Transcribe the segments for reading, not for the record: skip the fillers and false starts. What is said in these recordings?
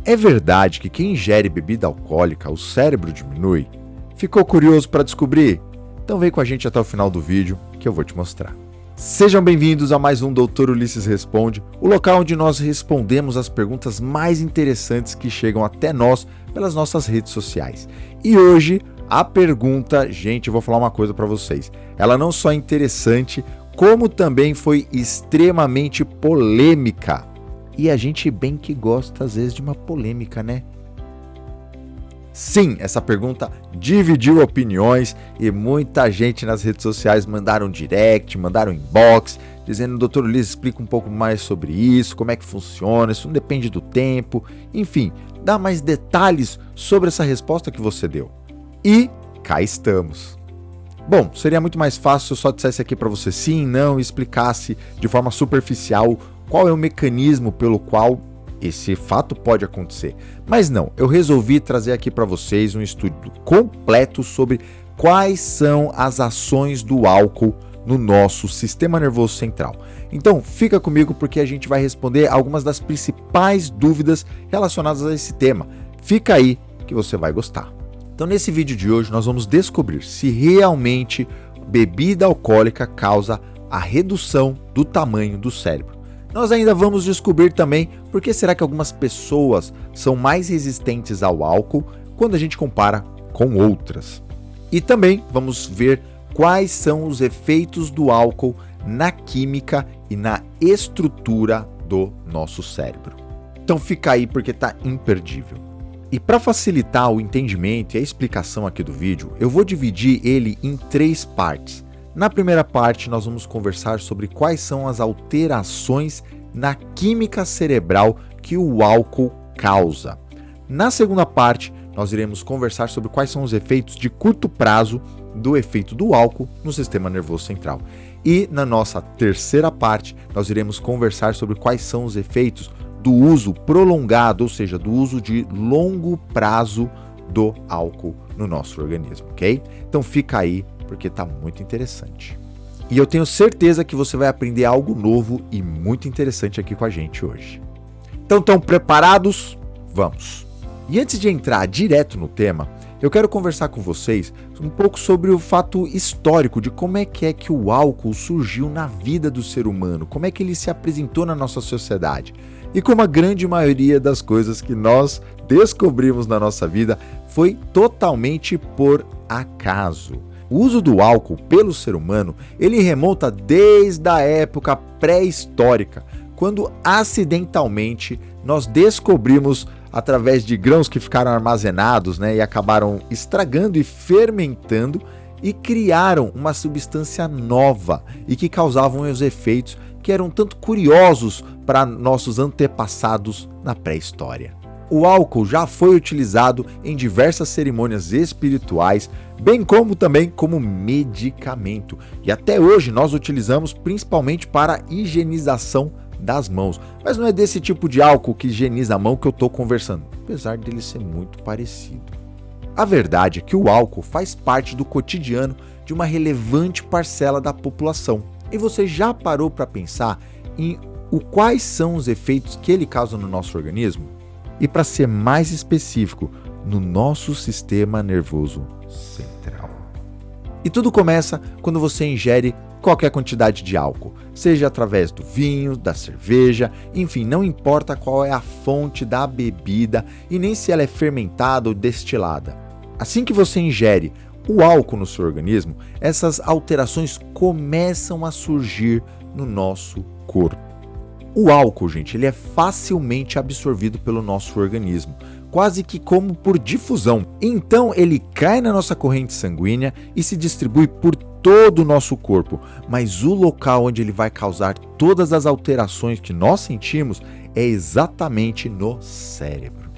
É verdade que quem ingere bebida alcoólica, o cérebro diminui? Ficou curioso para descobrir? Então vem com a gente até o final do vídeo que eu vou te mostrar. Sejam bem-vindos a mais um Dr. Ulisses Responde, o local onde nós respondemos as perguntas mais interessantes que chegam até nós pelas nossas redes sociais. E hoje, a pergunta, gente, eu vou falar uma coisa para vocês. Ela não só é interessante, como também foi extremamente polêmica. E a gente bem que gosta às vezes de uma polêmica, né? Sim, essa pergunta dividiu opiniões e muita gente nas redes sociais mandaram direct, mandaram inbox, dizendo: Dr. Ulisses, explica um pouco mais sobre isso, como é que funciona, isso não depende do tempo, enfim, dá mais detalhes sobre essa resposta que você deu. E cá estamos. Bom, seria muito mais fácil se eu só dissesse aqui para você sim, não, e explicasse de forma superficial qual é o mecanismo pelo qual esse fato pode acontecer. Mas não, eu resolvi trazer aqui para vocês um estudo completo sobre quais são as ações do álcool no nosso sistema nervoso central. Então, fica comigo porque a gente vai responder algumas das principais dúvidas relacionadas a esse tema. Fica aí que você vai gostar. Então, nesse vídeo de hoje, nós vamos descobrir se realmente bebida alcoólica causa a redução do tamanho do cérebro. Nós ainda vamos descobrir também por que será que algumas pessoas são mais resistentes ao álcool quando a gente compara com outras. E também vamos ver quais são os efeitos do álcool na química e na estrutura do nosso cérebro. Então fica aí porque tá imperdível. E para facilitar o entendimento e a explicação aqui do vídeo, eu vou dividir ele em 3 partes. Na primeira parte, nós vamos conversar sobre quais são as alterações na química cerebral que o álcool causa. Na segunda parte, nós iremos conversar sobre quais são os efeitos de curto prazo do efeito do álcool no sistema nervoso central. E na nossa terceira parte, nós iremos conversar sobre quais são os efeitos do uso prolongado, ou seja, do uso de longo prazo do álcool no nosso organismo, ok? Então fica aí, porque está muito interessante. E eu tenho certeza que você vai aprender algo novo e muito interessante aqui com a gente hoje. Então, estão preparados? Vamos! E antes de entrar direto no tema, eu quero conversar com vocês um pouco sobre o fato histórico de como é que o álcool surgiu na vida do ser humano, como é que ele se apresentou na nossa sociedade. E como a grande maioria das coisas que nós descobrimos na nossa vida foi totalmente por acaso. O uso do álcool pelo ser humano, ele remonta desde a época pré-histórica, quando acidentalmente nós descobrimos, através de grãos que ficaram armazenados, e acabaram estragando e fermentando, e criaram uma substância nova e que causavam os efeitos que eram tanto curiosos para nossos antepassados na pré-história. O álcool já foi utilizado em diversas cerimônias espirituais, bem como também como medicamento. E até hoje nós utilizamos principalmente para higienização das mãos. Mas não é desse tipo de álcool que higieniza a mão que eu estou conversando, apesar dele ser muito parecido. A verdade é que o álcool faz parte do cotidiano de uma relevante parcela da população. E você já parou para pensar em quais são os efeitos que ele causa no nosso organismo? E para ser mais específico, no nosso sistema nervoso central. E tudo começa quando você ingere qualquer quantidade de álcool, seja através do vinho, da cerveja, enfim, não importa qual é a fonte da bebida e nem se ela é fermentada ou destilada. Assim que você ingere o álcool no seu organismo, essas alterações começam a surgir no nosso corpo. O álcool, gente, ele é facilmente absorvido pelo nosso organismo, quase que como por difusão. Então ele cai na nossa corrente sanguínea e se distribui por todo o nosso corpo, mas o local onde ele vai causar todas as alterações que nós sentimos é exatamente no cérebro.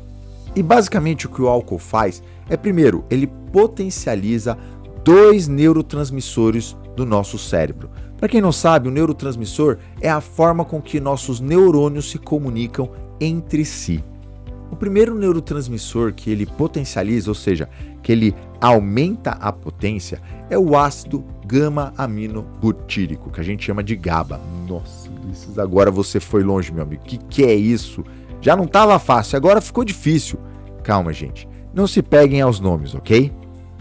E basicamente o que o álcool faz é, primeiro, ele potencializa 2 neurotransmissores do nosso cérebro. Para quem não sabe, o neurotransmissor é a forma com que nossos neurônios se comunicam entre si. O primeiro neurotransmissor que ele potencializa, ou seja, que ele aumenta a potência, é o ácido gama-aminobutírico, que a gente chama de GABA. Nossa, Ulisses, agora você foi longe, meu amigo. O que é isso? Já não estava fácil, agora ficou difícil. Calma, gente. Não se peguem aos nomes, ok?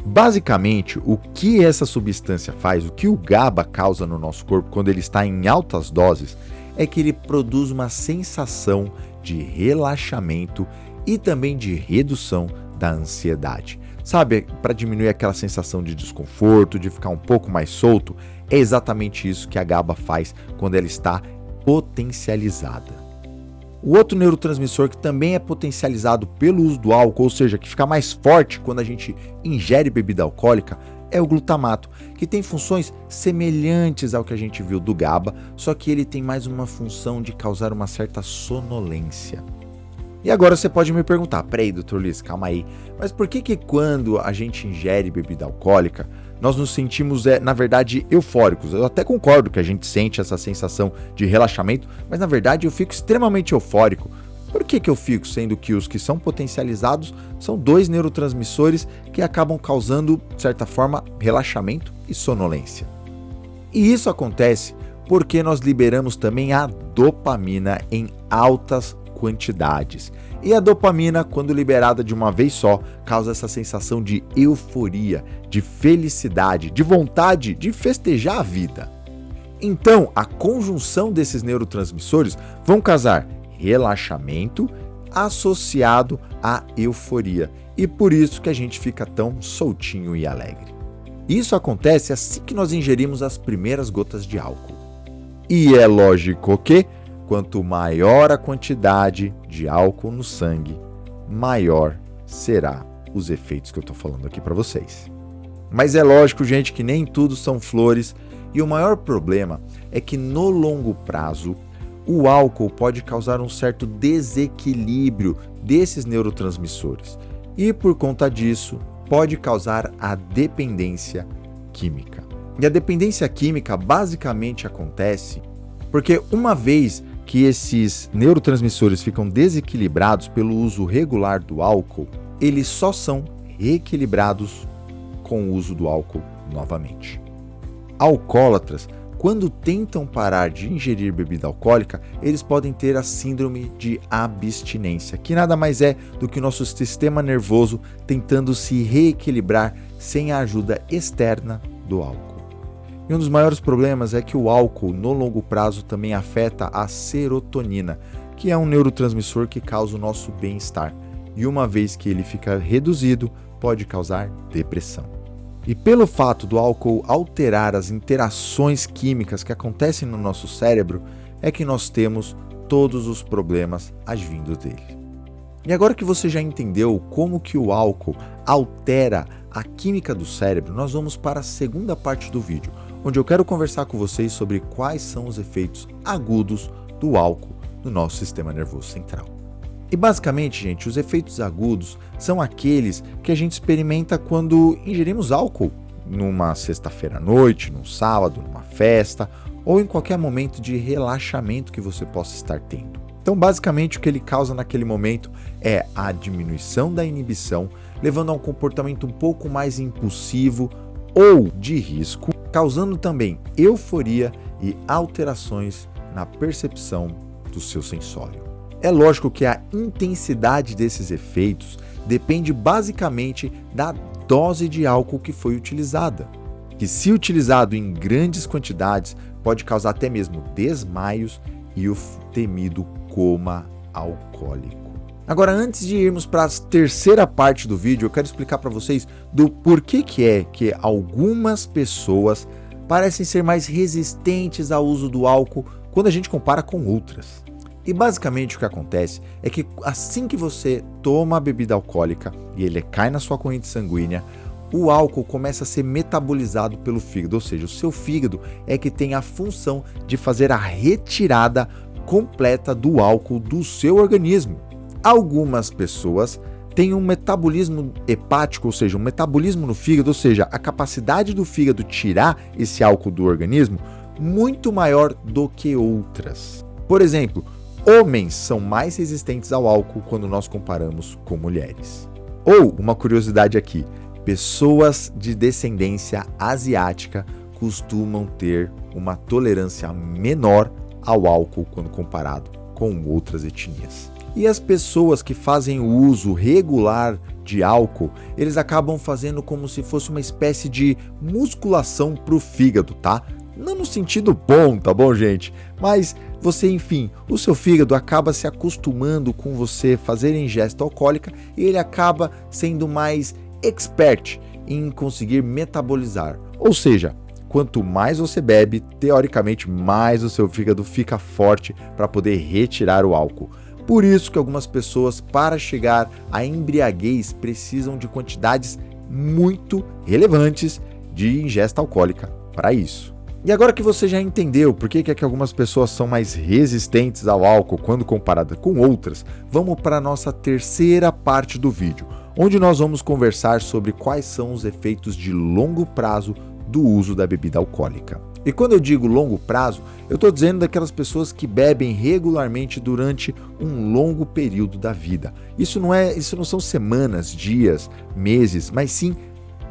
Basicamente, o que essa substância faz, o que o GABA causa no nosso corpo quando ele está em altas doses, é que ele produz uma sensação de relaxamento e também de redução da ansiedade. Sabe, para diminuir aquela sensação de desconforto, de ficar um pouco mais solto, é exatamente isso que a GABA faz quando ela está potencializada. O outro neurotransmissor que também é potencializado pelo uso do álcool, ou seja, que fica mais forte quando a gente ingere bebida alcoólica, é o glutamato, que tem funções semelhantes ao que a gente viu do GABA, só que ele tem mais uma função de causar uma certa sonolência. E agora você pode me perguntar, peraí, Dr. Liz, calma aí, mas por que quando a gente ingere bebida alcoólica, nós nos sentimos, na verdade, eufóricos? Eu até concordo que a gente sente essa sensação de relaxamento, mas na verdade eu fico extremamente eufórico. Por que eu fico, sendo que os que são potencializados são dois neurotransmissores que acabam causando, de certa forma, relaxamento e sonolência? E isso acontece porque nós liberamos também a dopamina em altas quantidades. E a dopamina, quando liberada de uma vez só, causa essa sensação de euforia, de felicidade, de vontade de festejar a vida. Então, a conjunção desses neurotransmissores vão causar relaxamento associado à euforia. E por isso que a gente fica tão soltinho e alegre. Isso acontece assim que nós ingerimos as primeiras gotas de álcool. E é lógico que quanto maior a quantidade de álcool no sangue, maior será os efeitos que eu estou falando aqui para vocês. Mas é lógico, gente, que nem tudo são flores, e o maior problema é que no longo prazo, o álcool pode causar um certo desequilíbrio desses neurotransmissores, e por conta disso, pode causar a dependência química. E a dependência química basicamente acontece porque uma vez que esses neurotransmissores ficam desequilibrados pelo uso regular do álcool, eles só são reequilibrados com o uso do álcool novamente. Alcoólatras, quando tentam parar de ingerir bebida alcoólica, eles podem ter a síndrome de abstinência, que nada mais é do que o nosso sistema nervoso tentando se reequilibrar sem a ajuda externa do álcool. E um dos maiores problemas é que o álcool, no longo prazo, também afeta a serotonina, que é um neurotransmissor que causa o nosso bem-estar. E uma vez que ele fica reduzido, pode causar depressão. E pelo fato do álcool alterar as interações químicas que acontecem no nosso cérebro, é que nós temos todos os problemas advindos dele. E agora que você já entendeu como que o álcool altera a química do cérebro, nós vamos para a segunda parte do vídeo, onde eu quero conversar com vocês sobre quais são os efeitos agudos do álcool no nosso sistema nervoso central. E basicamente, gente, os efeitos agudos são aqueles que a gente experimenta quando ingerimos álcool numa sexta-feira à noite, num sábado, numa festa ou em qualquer momento de relaxamento que você possa estar tendo. Então, basicamente, o que ele causa naquele momento é a diminuição da inibição, levando a um comportamento um pouco mais impulsivo ou de risco, causando também euforia e alterações na percepção do seu sensório. É lógico que a intensidade desses efeitos depende basicamente da dose de álcool que foi utilizada, que se utilizado em grandes quantidades pode causar até mesmo desmaios e o temido coma alcoólico. Agora, antes de irmos para a terceira parte do vídeo, eu quero explicar para vocês do porquê que algumas pessoas parecem ser mais resistentes ao uso do álcool quando a gente compara com outras. E basicamente o que acontece é que assim que você toma a bebida alcoólica e ele cai na sua corrente sanguínea, o álcool começa a ser metabolizado pelo fígado, ou seja, o seu fígado é que tem a função de fazer a retirada completa do álcool do seu organismo. Algumas pessoas têm um metabolismo hepático, ou seja, um metabolismo no fígado, ou seja, a capacidade do fígado tirar esse álcool do organismo muito maior do que outras. Por exemplo, homens são mais resistentes ao álcool quando nós comparamos com mulheres. Ou, uma curiosidade aqui, pessoas de descendência asiática costumam ter uma tolerância menor ao álcool quando comparado com outras etnias. E as pessoas que fazem o uso regular de álcool, eles acabam fazendo como se fosse uma espécie de musculação para o fígado, tá? Não no sentido bom, tá bom, gente? Mas você, enfim, o seu fígado acaba se acostumando com você fazer ingesta alcoólica e ele acaba sendo mais expert em conseguir metabolizar. Ou seja, quanto mais você bebe, teoricamente, mais o seu fígado fica forte para poder retirar o álcool. Por isso que algumas pessoas, para chegar à embriaguez, precisam de quantidades muito relevantes de ingesta alcoólica para isso. E agora que você já entendeu por que algumas pessoas são mais resistentes ao álcool quando comparada com outras, vamos para a nossa terceira parte do vídeo, onde nós vamos conversar sobre quais são os efeitos de longo prazo do uso da bebida alcoólica. E quando eu digo longo prazo, eu estou dizendo daquelas pessoas que bebem regularmente durante um longo período da vida. Isso não são semanas, dias, meses, mas sim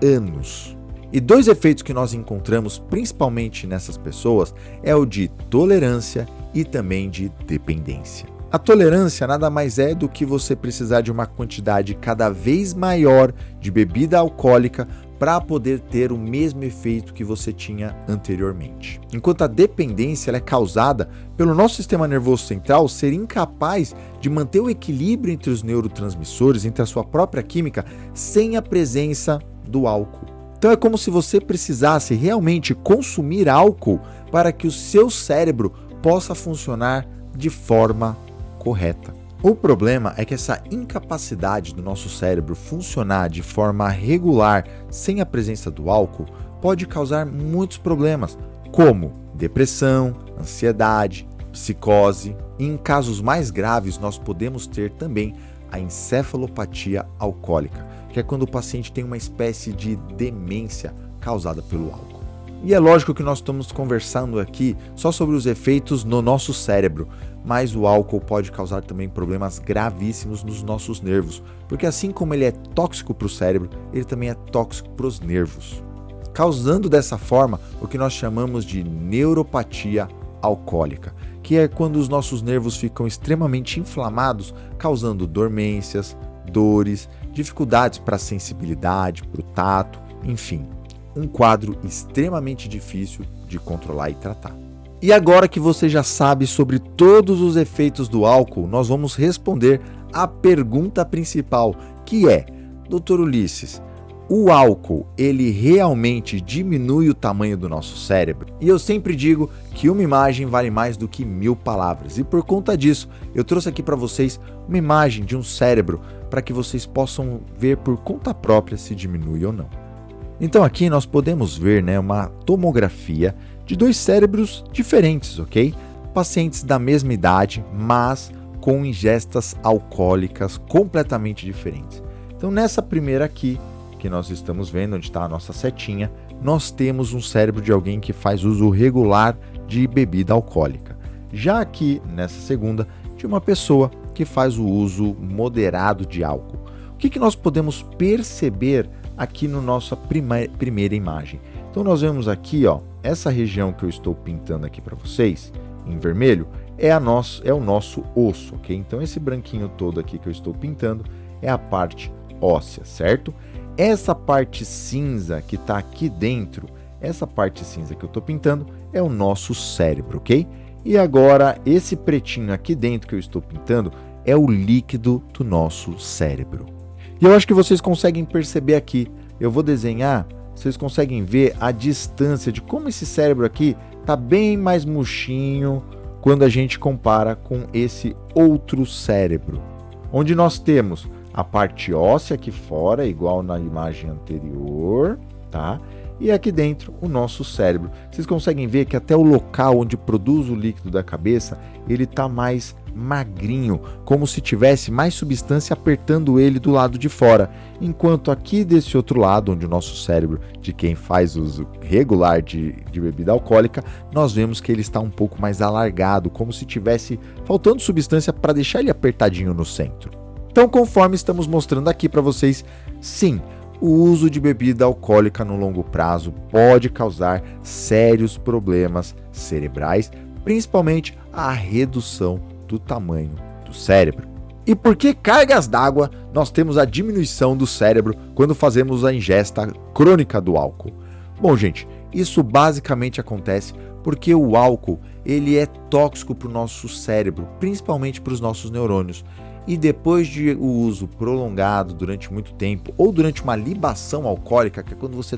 anos. E dois efeitos que nós encontramos principalmente nessas pessoas é o de tolerância e também de dependência. A tolerância nada mais é do que você precisar de uma quantidade cada vez maior de bebida alcoólica para poder ter o mesmo efeito que você tinha anteriormente. Enquanto a dependência ela é causada pelo nosso sistema nervoso central ser incapaz de manter o equilíbrio entre os neurotransmissores, entre a sua própria química, sem a presença do álcool. Então é como se você precisasse realmente consumir álcool para que o seu cérebro possa funcionar de forma correta. O problema é que essa incapacidade do nosso cérebro funcionar de forma regular sem a presença do álcool pode causar muitos problemas, como depressão, ansiedade, psicose e em casos mais graves nós podemos ter também a encefalopatia alcoólica, que é quando o paciente tem uma espécie de demência causada pelo álcool. E é lógico que nós estamos conversando aqui só sobre os efeitos no nosso cérebro, mas o álcool pode causar também problemas gravíssimos nos nossos nervos, porque assim como ele é tóxico para o cérebro, ele também é tóxico para os nervos, causando dessa forma o que nós chamamos de neuropatia alcoólica, que é quando os nossos nervos ficam extremamente inflamados, causando dormências, dores, dificuldades para a sensibilidade, para o tato, enfim, um quadro extremamente difícil de controlar e tratar. E agora que você já sabe sobre todos os efeitos do álcool, nós vamos responder a pergunta principal, que é: Dr. Ulisses, o álcool, ele realmente diminui o tamanho do nosso cérebro? E eu sempre digo que uma imagem vale mais do que 1000 palavras. E por conta disso, eu trouxe aqui para vocês uma imagem de um cérebro para que vocês possam ver por conta própria se diminui ou não. Então aqui nós podemos ver, uma tomografia de dois cérebros diferentes, ok? Pacientes da mesma idade, mas com ingestas alcoólicas completamente diferentes. Então nessa primeira aqui, que nós estamos vendo, onde está a nossa setinha, nós temos um cérebro de alguém que faz uso regular de bebida alcoólica. Já aqui, nessa segunda, de uma pessoa que faz o uso moderado de álcool. O que nós podemos perceber aqui na nossa primeira imagem? Então nós vemos aqui, essa região que eu estou pintando aqui para vocês, em vermelho, é o nosso osso, ok? Então esse branquinho todo aqui que eu estou pintando é a parte óssea, certo? Essa parte cinza que está aqui dentro, essa parte cinza que eu estou pintando é o nosso cérebro, ok? E agora esse pretinho aqui dentro que eu estou pintando é o líquido do nosso cérebro. E eu acho que vocês conseguem perceber aqui, eu vou desenhar, vocês conseguem ver a distância de como esse cérebro aqui está bem mais murchinho quando a gente compara com esse outro cérebro, onde nós temos a parte óssea aqui fora, igual na imagem anterior, tá? E aqui dentro o nosso cérebro. Vocês conseguem ver que até o local onde produz o líquido da cabeça, ele está mais magrinho, como se tivesse mais substância apertando ele do lado de fora. Enquanto aqui desse outro lado, onde o nosso cérebro, de quem faz uso regular de bebida alcoólica, nós vemos que ele está um pouco mais alargado, como se tivesse faltando substância para deixar ele apertadinho no centro. Então, conforme estamos mostrando aqui para vocês, sim, o uso de bebida alcoólica no longo prazo pode causar sérios problemas cerebrais, principalmente a redução do tamanho do cérebro. E por que cargas d'água nós temos a diminuição do cérebro quando fazemos a ingesta crônica do álcool? Bom, gente, isso basicamente acontece porque o álcool ele é tóxico para o nosso cérebro, principalmente para os nossos neurônios. E depois de o uso prolongado durante muito tempo, ou durante uma libação alcoólica, que é quando você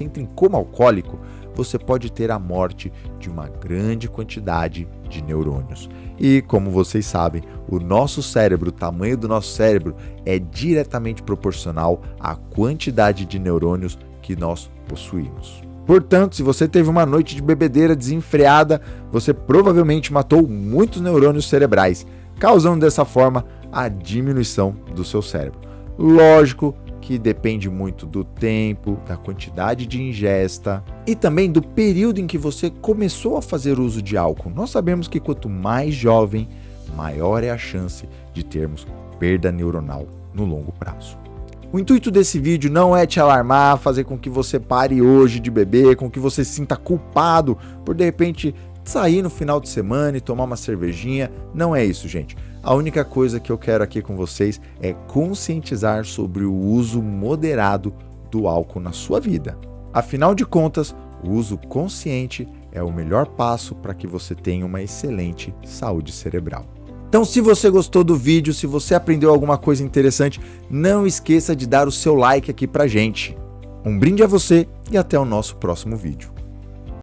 entra em coma alcoólico, você pode ter a morte de uma grande quantidade de neurônios. E como vocês sabem, o nosso cérebro, o tamanho do nosso cérebro é diretamente proporcional à quantidade de neurônios que nós possuímos. Portanto, se você teve uma noite de bebedeira desenfreada, você provavelmente matou muitos neurônios cerebrais, causando dessa forma a diminuição do seu cérebro. Lógico que depende muito do tempo, da quantidade de ingesta e também do período em que você começou a fazer uso de álcool. Nós sabemos que quanto mais jovem, maior é a chance de termos perda neuronal no longo prazo. O intuito desse vídeo não é te alarmar, fazer com que você pare hoje de beber, com que você se sinta culpado por de repente sair no final de semana e tomar uma cervejinha. Não é isso, gente. A única coisa que eu quero aqui com vocês é conscientizar sobre o uso moderado do álcool na sua vida. Afinal de contas, o uso consciente é o melhor passo para que você tenha uma excelente saúde cerebral. Então, se você gostou do vídeo, se você aprendeu alguma coisa interessante, não esqueça de dar o seu like aqui pra gente. Um brinde a você e até o nosso próximo vídeo.